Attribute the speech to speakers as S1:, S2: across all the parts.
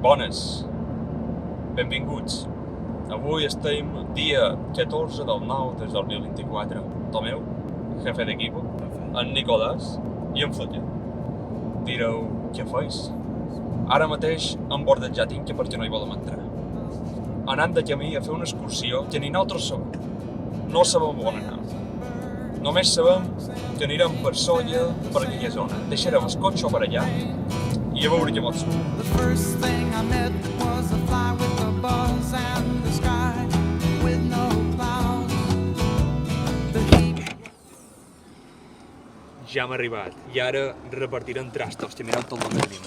S1: Bones, benvinguts. Avui estem dia 14 del 9 del 2024. Tomeu, jefe d'equipo, en Nicolàs i en Fletcher. Direu, què feis? Ara mateix hem bordejat Inca perquè no hi volem entrar. Anant de camí a fer una excursió que ni nosaltres sabem. No sabem on anar. Només sabem que anirem per Solla, per aquella zona. Deixarem el cotxe per allà i a veure què pot ser.
S2: The first thing I met was a fly with a buzz and the sky with no clouds. The heat.
S1: Ja hem arribat i ara repartirem trastos que mireu tot el que tenim.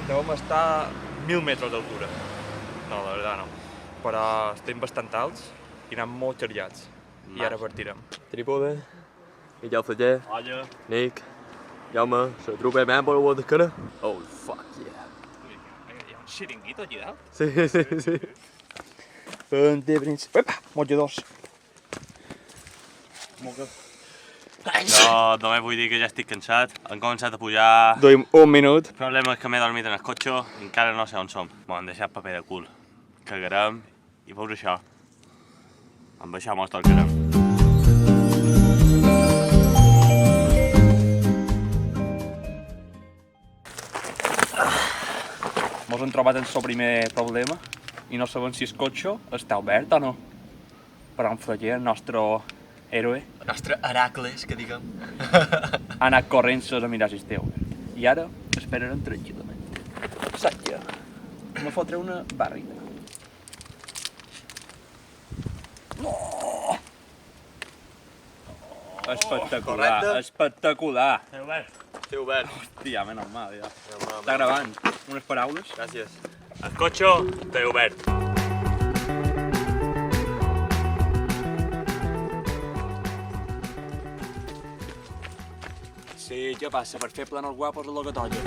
S1: Devem estar a 1.000 metres d'altura. No, la veritat no. Però estem bastant alts i anem molt xerriats. I ara partirem.
S3: Trípode, Miguel Fletcher,
S1: Hola.
S3: Nick, Jaume, la trupa de Mambo de cara. Oh, fuck yeah.
S1: Hi ha un xiringuito aquí dalt?
S3: Sí.
S1: Pentebrins. Epa, motlladors.
S4: No, només vull dir que ja estic cansat. Hem començat a pujar.
S1: Duim un minut.
S4: El problema és que m'he dormit en el cotxe i encara no sé on som. M'han deixat paper de cul. Cagarem i veus això. Amb això mos torcarem.
S1: Mos hem trobat el seu primer problema i no sabem si el cotxe està obert o no. Però en Fletcher, el nostre héroe,
S3: El nostre Heracles, que diguem.
S1: ha anat corrent-se a mirar si està obert. I ara esperarem tranquil·lament. Satja, me fotré una barrida. Espectacular,
S3: correcte.
S1: espectacular.
S3: Té obert.
S1: Hòstia, menys mal, ja. Està gravant unes paraules.
S3: Gràcies.
S4: El cotxe té obert.
S1: Sí, què passa? Per fer planos guapos a l'ogatolla.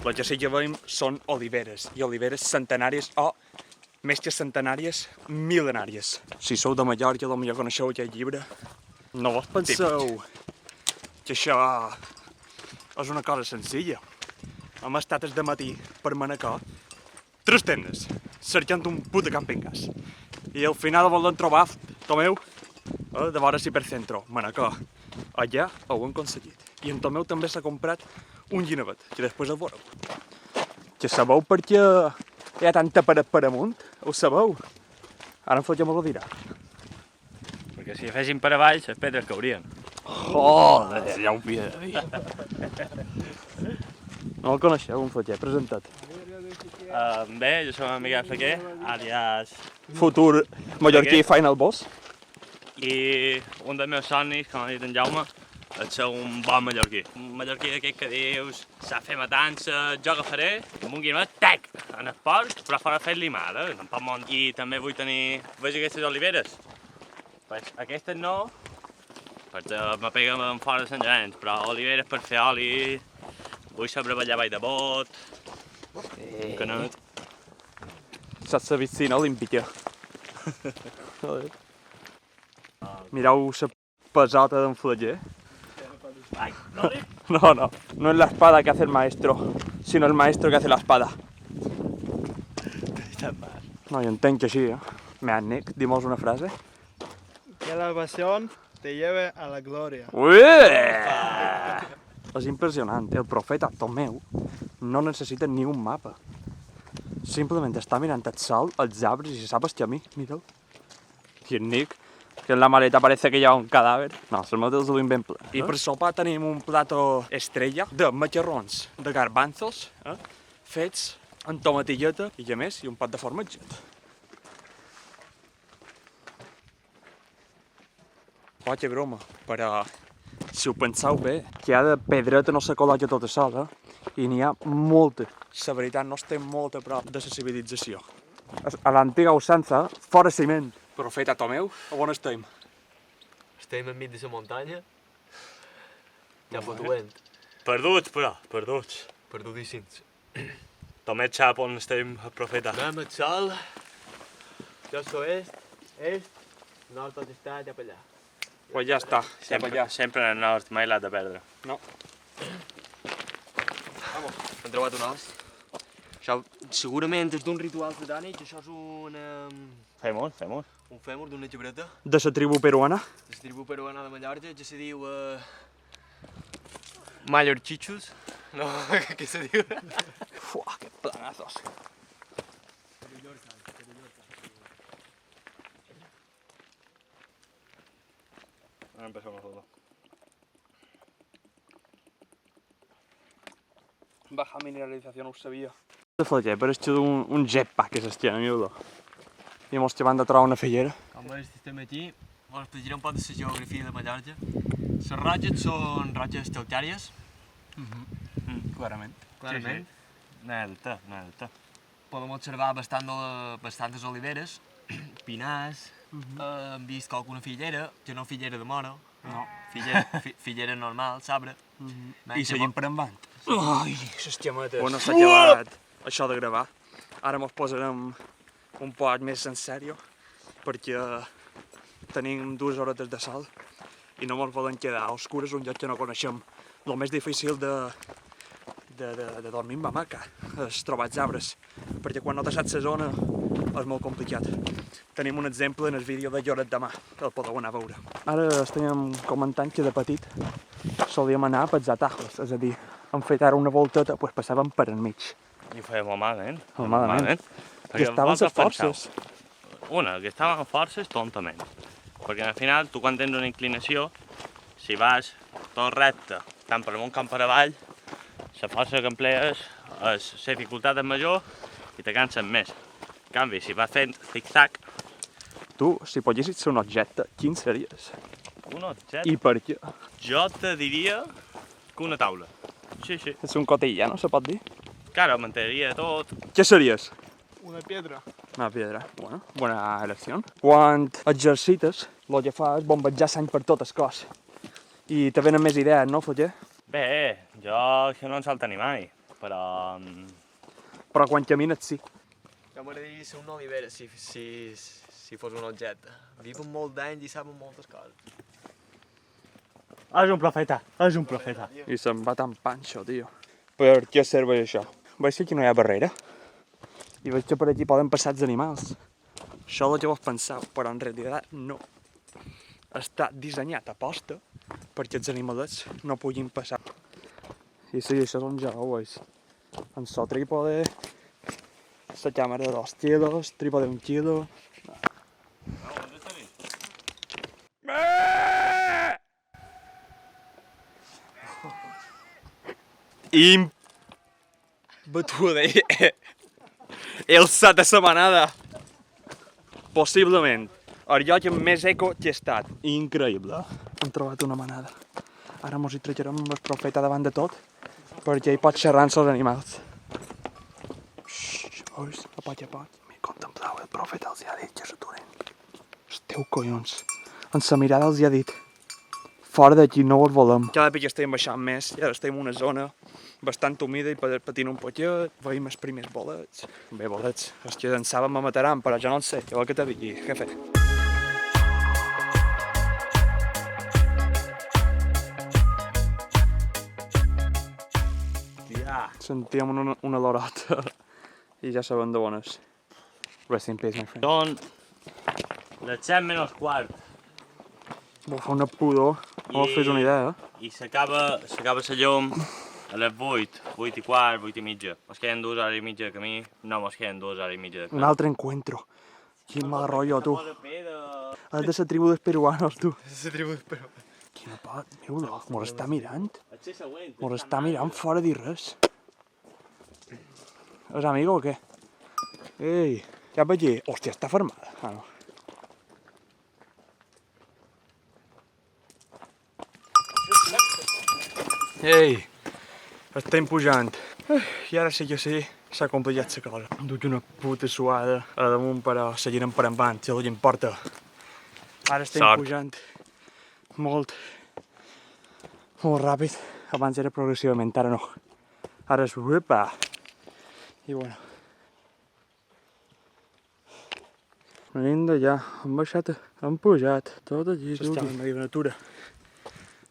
S1: Les que sí que veiem són oliveres, i oliveres centenàries o, més que centenàries, mil·lenàries. Si sou de Mallorca, potser coneixeu aquest llibre. No vos penseu que això és una cosa senzilla. Hem estat des de matí per Manacor 3 tendes, cercant un puto camping gas. I al final volem trobar, Tomeu, de vora Cipercentro, Manacor. Allà ho hem aconseguit. I en Tomeu també s'ha comprat un guinevet, que després el veureu. Que sabeu per què hi ha tanta paret per amunt? Ho sabeu? Ara en Fletcher me ho dirà.
S4: Perquè si fessin per avall, les pedres caurien.
S1: Joder, ja ho havia de dir. No el coneixeu, en Fletcher, presenta't.
S4: Bé, jo soc en Miguel Fletcher, àlies...
S1: Futur mallorquí Final Boss.
S4: I un dels meus somnis, com ha dit en Jaume, és ser un bon mallorquí. Un mallorquí d'aquest que dius, sap fer matança, jo agafaré amb un guinevet, tac, en el porc, però fora fer-li mal, tampoc món. I també vull tenir, veus aquestes oliveres? Pues aquestes no, perquè me peguen en fora de Sant Llorenç, però oliveres per fer oli, vull sobreballar vall de bot, un canet.
S1: Saps la piscina olímpica. Mireu la pesota d'en Fletcher.
S4: Ai, no,
S1: No es la espada que hace el maestro, sino el maestro que hace la espada. No, jo entenc que així, Mira, Nick, dimos una frase.
S5: Que la pasión te lleve a la gloria.
S1: És impressionant, el profeta Tomeu no necessita ni un mapa. Simplement està mirant el sol, els arbres i sap el camí, mira'l. I en Nick, que en la maleta parece que hi ha un cadàver. No, els meus els duim ben ple. I per sopar tenim un plato estrella de macarrons de garbanzos, fets amb tomatilleta i, a més, i un pot de formatget. Que broma, però si ho penseu bé, que hi ha de pedreta no se col·loca tota sola, i n'hi ha molta. La veritat, no estem molt a prop de la civilització. A l'antiga usança, fora ciment. Profeta Tomeu, on estem?
S3: Estem enmig de la muntanya. Ja fotuent.
S4: perduts, però, perduts.
S3: Perdudíssims.
S4: Tomet sap on estem, el profeta.
S3: Anem al sol. Jo soy est, Nord tot està cap allà.
S1: Pues ja està, cap allà.
S4: Sempre en el nord, mai l'has de perdre.
S1: No.
S3: Hem trobat un os. Això segurament és d'un ritual satànic, això és
S4: Fem-ho.
S3: un fèmur d'una llibreta
S1: De la tribu peruana.
S3: de la tribu peruana de Mallorca, que se diu... Mallorchichos. No, què se diu?
S1: Fuà, que planazos.
S4: Ara empezó una foto.
S1: Baja mineralización, no ho sabia. De fotger, però és un jetpack que s'estiana, miudo. I mos te van de trobar una fillera.
S3: Com veus, estem aquí, us explicaré un poc de la geografia de Mallorca. Les ratges són ratges calcàries,
S1: Clarament.
S3: clarament.
S4: No hi ha dubte.
S3: Podem observar bastantes oliveres, pinars, hem vist alguna fillera, que no fillera de mora,
S1: No.
S3: fillera normal, sabre.
S1: I seguim per endavant.
S3: Ai, les xametes.
S1: Bueno, s'ha acabat això de gravar. Ara mos posarem un poc més en sèrio, perquè tenim 2 horetes de sol i no mos volen quedar a oscures un lloc que no coneixem. El més difícil de dormir en hamaca és trobar els arbres, perquè quan no te saps la zona és molt complicat. Tenim un exemple en el vídeo de Lloret de Mar, el podeu anar a veure. Ara estem comentant que de petit solíem anar pels atajos, és a dir, hem fet ara una volteta, doncs passàvem per enmig.
S4: I ho fèiem malament.
S1: Malament. Que estaven les forces.
S4: Una, que estaven forces tontament. Perquè al final, tu quan tens una inclinació, si vas tot recte, tant per amunt com per avall, la força que emplees, la dificultat és major i te canses més. En canvi, si vas fent tic-tac,
S1: Tu, si poguessis ser un objecte, quin series?
S4: un objecte,
S1: I per què?
S4: jo te diria que una taula. Sí.
S1: És un cotillà, no se pot dir?
S4: Claro, mantindria tot.
S1: Què series?
S5: Una piedra.
S1: Una piedra. Bueno, bona elecció. Quan exercites, el que fa és bombejar sang per tot el cos. I te venen més idees, no, Fotger?
S4: Bé, jo això no en salta ni mai, però...
S1: Però quan camines sí.
S3: Jo m'agradaria ser una olivera si fos un objecte. Viuen molt d'anys i saben moltes coses.
S4: És un profeta.
S1: I se'n va tan panxo, tio. Per què serveix això? Veig que aquí no hi ha barrera. I veig que per aquí poden passar els animals. Això és el que vos penseu, però en realitat no. Està dissenyat a posta perquè els animalets no puguin passar. I sí, això és un jou, veig. En so trípode, la càmera de 2 quilos, trípode de 1 quilo... Batuda, el sat de la manada. Possiblement, el lloc amb més eco que he estat. Increïble. Hem trobat una manada. Ara mos hi trajarem amb el profeta davant de tot, perquè hi pot xerrar amb els animals. Xxxt, veus? A poc. M'hi contempleu, el profeta els hi ha dit que s'aturen. Esteu collons. En la mirada els hi ha dit. Fora d'aquí no us volem. Cada cop estem baixant més i ara estem en una zona bastant humida i patint un poquet, veiem els primers bolets. Bé, bolets, els que llançàvem me mataran, però jo no en sé, què vol que te digui, jefe?
S4: Ja.
S1: Sentíem una lorota i ja sabem d'on és. Rest in peace, my friend.
S4: Són les 7 menys quart.
S1: Vol fer una pudor, no vos fes una idea,
S4: I s'acaba la llum a les 8, 8 i quart, 8 i mitja. Mos queden 2 hores i mitja de camí, no mos queden 2 hores i mitja de camí.
S1: Un altre encuentro. Quin mal rotllo, tu. És de la tribu dels peruanos, tu.
S3: La tribu de Perú.
S1: Quina pot, miudo, mos està mirant. Mos està mirant fora dir res. És amigo o què? Ei, cap aquí. Hòstia, està fermada. Ah, no. Ei, estem pujant. I ara sí que sí, s'ha complicat la cosa. Em duc una puta suada a damunt, però seguirem per endavant, si és el que importa. Ara estem pujant molt ràpid. Abans era progressivament, ara no. Ara és uepa. I bueno. Venim d'allà, hem baixat, hem pujat, tot allí, s'està en medio de natura.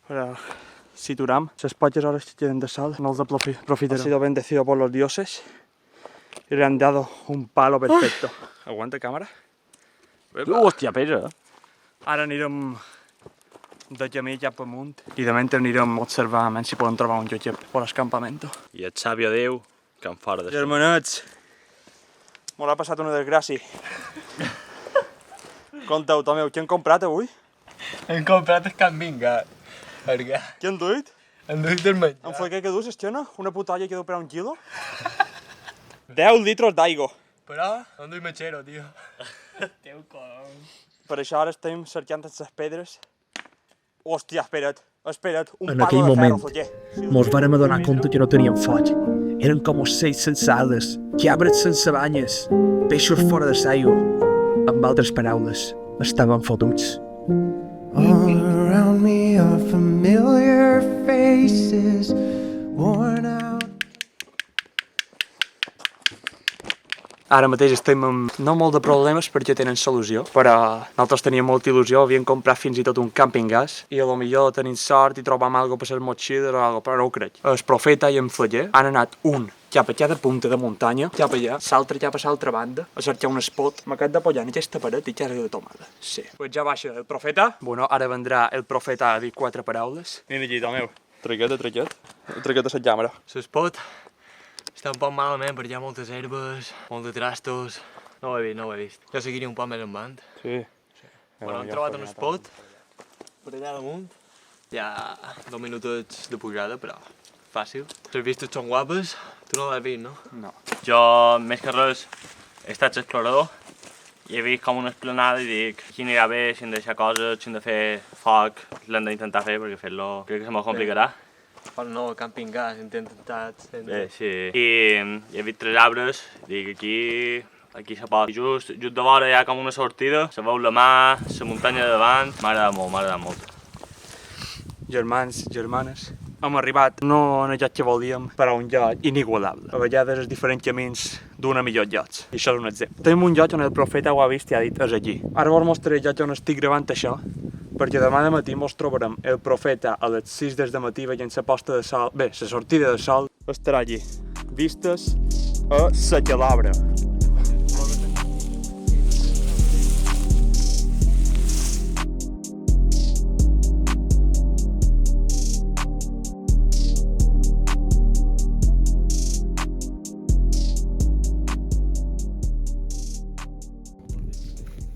S1: Però si turam, les poches horas que queden de sol, no els aprofitarem. Ha sido bendecido por los dioses y le han dado un palo perfecto. Aguanta, càmera.
S4: Hòstia, pesa.
S1: Ara anirem de camí cap amunt i de mentre anirem a observar a si podem trobar un lloc per l'escampament.
S4: I el sàvio Déu, que em fora de això.
S1: Germanets, m'ho ha passat una desgràcia. Conteu, Tomeu, què han comprat avui?
S3: Hem comprat el campingar. Perquè
S1: Què han duit?
S3: hem duit el menjar.
S1: En fue que dus, Estiono? Una puta olla que deu per a 1 quilo? 10 litros d'aigua.
S3: Però hem duit mechero, tio. Teu colom.
S1: Per això ara estem cercant les pedres. Hòstia, espera't, un
S6: En
S1: palo
S6: aquell
S1: de ferro,
S6: moment,
S1: Fletxer.
S6: mos vàrem adonar compte que no teníem foc. Eren com ocells sense ales, cabres sense banyes, peixos fora de l'aigua. Amb altres paraules, estaven fotuts.
S2: All around me are familiar faces, worn out.
S1: Ara mateix estem amb no molt de problemes perquè tenen solució, però nosaltres teníem molta il·lusió, havíem comprat fins i tot un camping gas i a lo millor tenim sort i trobam alguna per les motxilles o alguna, però no ho crec. El Profeta i en Fletxer han anat un cap a cada punta de muntanya, cap allà, l'altre cap a l'altra banda, a cercar un spot. M'ha quedat d'apoyar en aquesta paret i carga de tomada. Sí. Pues ja baixa el Profeta. Bueno, ara vendrà el Profeta a dir 4 paraules. Vine aquí, Tomeu. Treguet a la càmera.
S3: L'espot està un poc malament perquè hi ha moltes herbes, molts trastos. No ho he vist. Jo seguiria un poc més endavant.
S1: Sí.
S3: Bueno, hem trobat un spot per allà damunt. Hi ha 2 minutets de pujada, però fàcil. Les vistes són guapes. Tu no l'has vist, no?
S1: No.
S4: Jo, més que res, he estat explorador i he vist com una esplanada i dic aquí anirà bé, si hem de deixar coses, si hem de fer foc, l'hem d'intentar fer perquè fer-lo crec que se me complicarà.
S3: Però no, camping gas, hem intentat.
S4: Bé, sí. I he vist 3 arbres, dic aquí se pot. Just de vora hi ha com una sortida, se veu la mà, la muntanya de davant, m'ha agradat molt.
S1: Germans, germanes, hem arribat no en el lloc que volíem, però a un lloc inigualable. A vegades els diferents camins d'una millor llocs. I això és un exemple. Tenim un lloc on el Profeta ho ha vist i ha dit és allí. Ara vos mostraré el lloc on estic gravant això, perquè demà de matí mos trobarem el Profeta a les 6 del matí veient la posta de sol, bé, la sortida de sol, estarà allí. Vistes a la Calabra.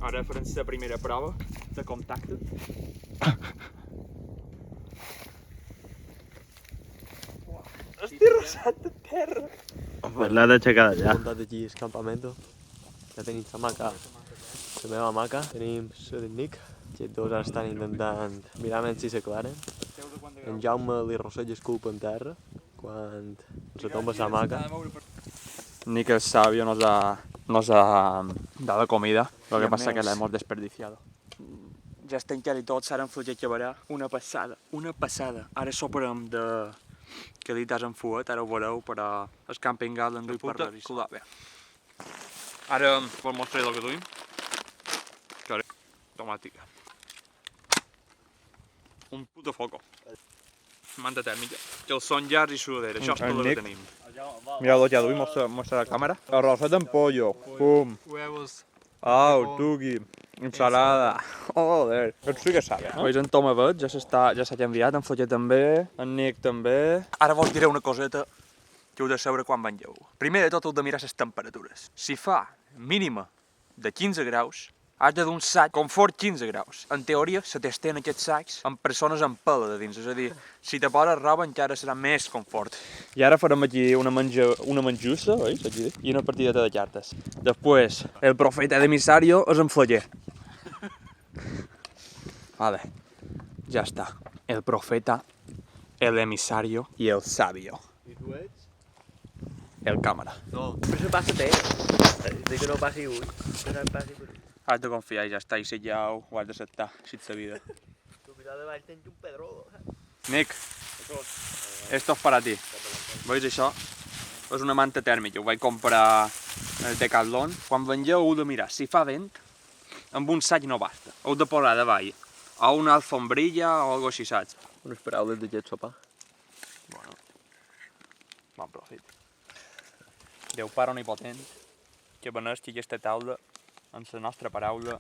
S1: Ara farem la primera prova de contacte. Estic rosat de terra.
S4: Pues l'ha d'aixecar d'allà.
S3: Hem muntat aquí el campament. Ja tenim la maca, la meva hamaca. Tenim la d'en Nick. Aquests dos ara estan intentant mirar si s'aclaren. En Jaume li rosseja el cul en terra quan se tomba la hamaca.
S1: Ni que el sabio nos ha dado comida, lo que pasa es que la hemos desperdiciado. Ja estem quasi tots, ara en Fletxer acabarà una passada. Ara soparem de calitats en fuet, ara ho veureu, però el camping gas l'han duit per revisar. Bé. Ara vos mostraré el que duim. Que tomàtica. Un puto foco. Manta tèrmica. Que el son llars i sudadera, això és tot el que tenim. Mira lo que duim, mostra la càmera. Arrosset amb pollo, pum.
S3: Huevos.
S1: Au, tuqui, ensalada. Joder, ets sí que sabe, no? Veus en Tomavet, ja s'ha canviat, en Fletxer també, en Nick també. Ara vos diré una coseta que heu de saber quan vengeu. Primer de tot heu de mirar les temperatures. Si fa mínima de 15 graus, has de dur un sac confort 15 graus. En teoria, se testen aquests sacs amb persones amb pela de dins, és a dir, si te poses roba encara serà més confort. I ara farem aquí una menjussa, veus, aquí, i una partideta de cartes. Després, el Profeta de Emisario és en Fletxer. Vale, ja està. El Profeta, el Emisario i el Sabio.
S3: I tu ets?
S1: El Càmera.
S3: No, però se passa té. Dic que no passi un, que no passi per un.
S1: Has de confiar i ja està, i si ja ho has d'acceptar, si ets la vida.
S3: Tu mira de baix tens un pedró.
S1: Nick, esto es para ti. Veus això? És una manta tèrmica, ho vaig comprar al Decathlon. Quan vengeu heu de mirar si fa vent amb un sac no basta. Heu de posar davall o una alfombrilla o algo així, saps?
S3: Unes paraules d'aquest sopar.
S1: Bon profit. Déu Pare Omnipotent, que beneixi aquesta taula amb la nostra paraula.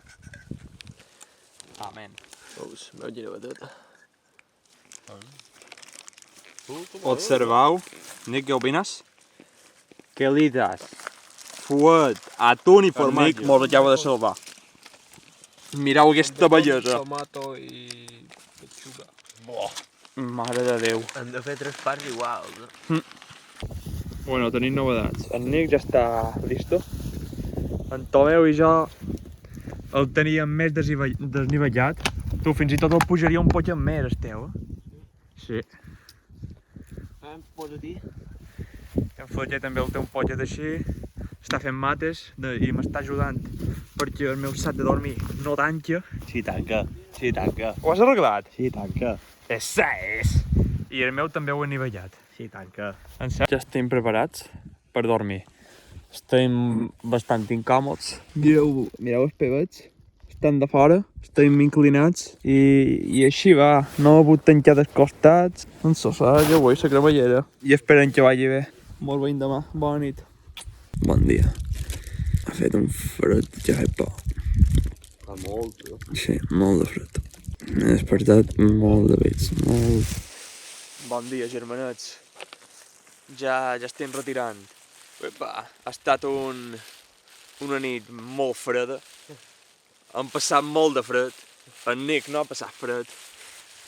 S1: Amén.
S3: Us m'heu girat tot.
S1: Observau, Nick, què opines? Què li das? Fuet, atún i formatge. Nick mos acaba de salvar. Mireu aquesta bellesa.
S5: Tomato i lechuga.
S1: Mare de Déu.
S3: Hem de fer 3 parts iguals.
S1: Bueno, tenim novedats. El Nick ja està listo. En Tomeu i jo el teníem més desnivellat. Tu fins i tot el pujaria un poc més, el teu, eh? Sí.
S3: Posa-t'hi.
S1: En Fotger també el té un poc així. Està fent mates i m'està ajudant perquè el meu sac de dormir no tanca.
S4: Sí, tanca. Sí, tanca.
S1: Ho has arreglat?
S4: Sí, tanca.
S1: Essa és! I el meu també ho he nivellat.
S4: Sí, tanca.
S1: Ja estem preparats per dormir. Estem bastant incòmods. Mireu els pebets. Estan de fora, estem inclinats i així va. No he hagut tancar dels costats. En sofà, ja avui, la cremallera. I esperem que vagi bé. Molt veiem demà. Bona nit. Bon dia. Ha fet un fred que fa por.
S3: Fa molt, tio.
S1: Sí, molt de fred. M'he despertat molt de vets, molt... Bon dia, germanets. Ja estem retirant. Epa, ha estat una nit molt freda. Hem passat molt de fred. El Nick no ha passat fred.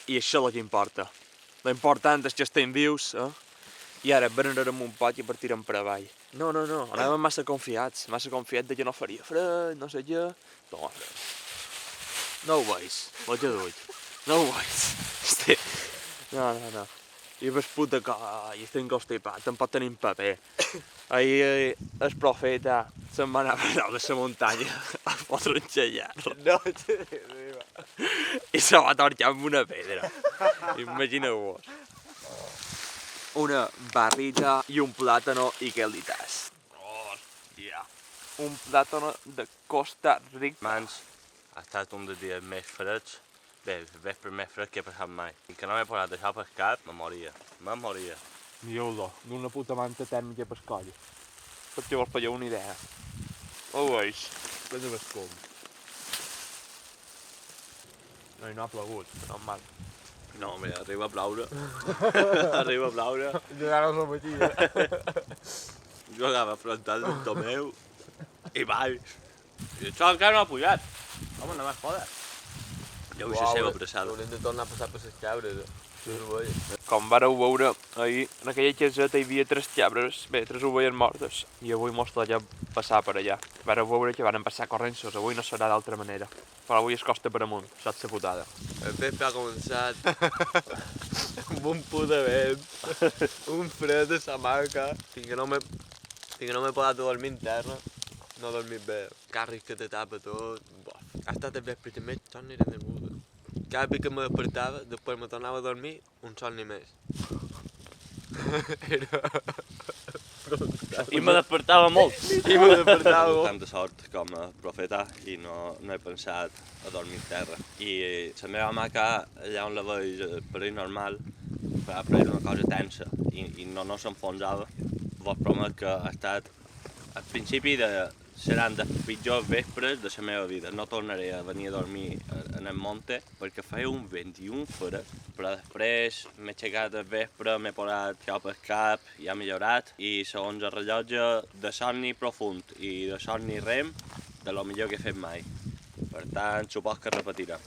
S1: I això és el que importa. L'important és que estem vius, eh? I ara berenarem un poc i partirem per avall. No, anàvem massa confiats de que no faria fred, no sé què. Toma fred. No ho veus, ho que duig. No ho veus. Hosti. No. I vesput de coll, estic constipat, tampoc tenim paper. Ahir el profeta se'n va anar a dalt de la muntanya a fotre un xallarro.
S3: No,
S1: I se va torcar amb una pedra. Imagineu-vos. Una barrita i un plàtano i què li tas? Hòstia. Un plàtano de Costa Rica.
S4: Mans, ha estat un dels dies més freds. Bé, el vespre més fred que he passat mai. I que no m'he posat això pel cap, me moria.
S1: Mireu-lo, d'una puta manta tèrmica per coll. Perquè vos fèieu una idea. Ho veus? És l'escom. No ha plogut, normal.
S4: No, home, arriba a ploure. Arriba a ploure.
S5: Llegaron los motillos.
S4: Jo agafava frontal del Tomeu i baix. I això encara no ha pujat. Home, no m'has foda. Ja vull la seva abraçada.
S3: Haurem de tornar a passar per les cabres.
S1: Com vareu veure, ahir en aquella caseta hi havia 3 cabres, bé, 3 ovelles mortes. I avui mos toca passar per allà. Vareu veure que van passar corrents-os, avui no serà d'altra manera. Però avui es costa per amunt, saps la putada.
S3: El vespre ha començat amb un put de vent, un fred de sa marca, fins que no m'he podat dormir en terra, no he dormit bé. Carris que te tapa tot, ha estat el vespre que més somni de nebuda. Cada cop que me despertava, després me tornava a dormir, un somni més.
S4: I me despertava molt.
S3: I me despertava molt.
S4: Tanta sort com a profeta i no he pensat a dormir a terra. I la meva maca, allà on la veig per ahir normal, però era una cosa tensa i no s'enfonsava. Vos promet que ha estat al principi seran dels pitjors vespres de la meva vida. No tornaré a venir a dormir en el monte perquè feia un 21 fred, però després m'he aixecat al vespre, m'he posat cap al cap i ha millorat i segons el rellotge de somni profund i de somni rem, de lo millor que he fet mai. Per tant, supos que repetirà.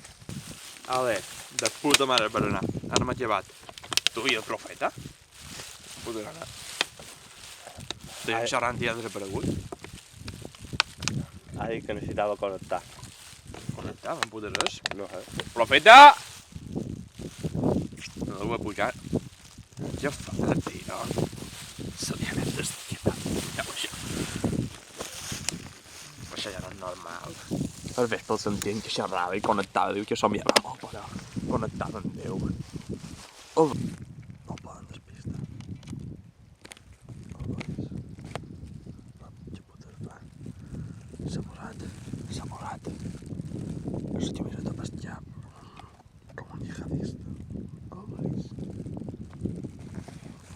S1: Ale, de puta mare per anar. Ara m'ha llevat. Tu i el profeta? Puta gana. Estic xerrant i ha desaparegut.
S4: Ha dit que necessitava connectar.
S1: Connectar, em puta res.
S4: No sé.
S1: Profeta! No deu pujar. Ja fa, tio. Se li ha anat d'estiqueta. Ja ho sé. Això ja no és normal. Al vespre el sentíem que xerrava i connectava. Diu que somiava molt, però connectava amb Déu. Oh. No el poden despistar. No el veus? No, què putes fa? S'ha morat.
S6: Esa camiseta pastia como un yihadista.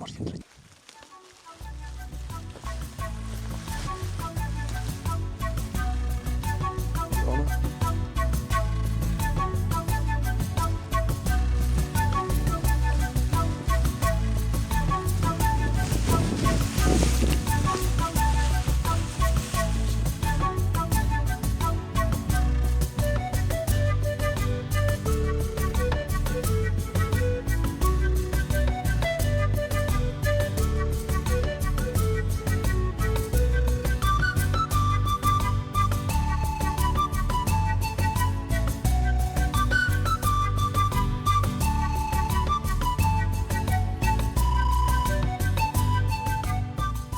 S6: Hòstia, entre...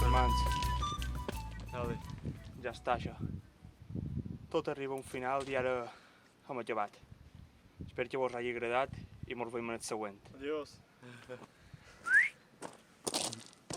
S1: Germans, ja està això. Tot arriba a un final i ara hem acabat. Espero que vos hagi agradat i mos veiem en el següent.
S5: Adiós.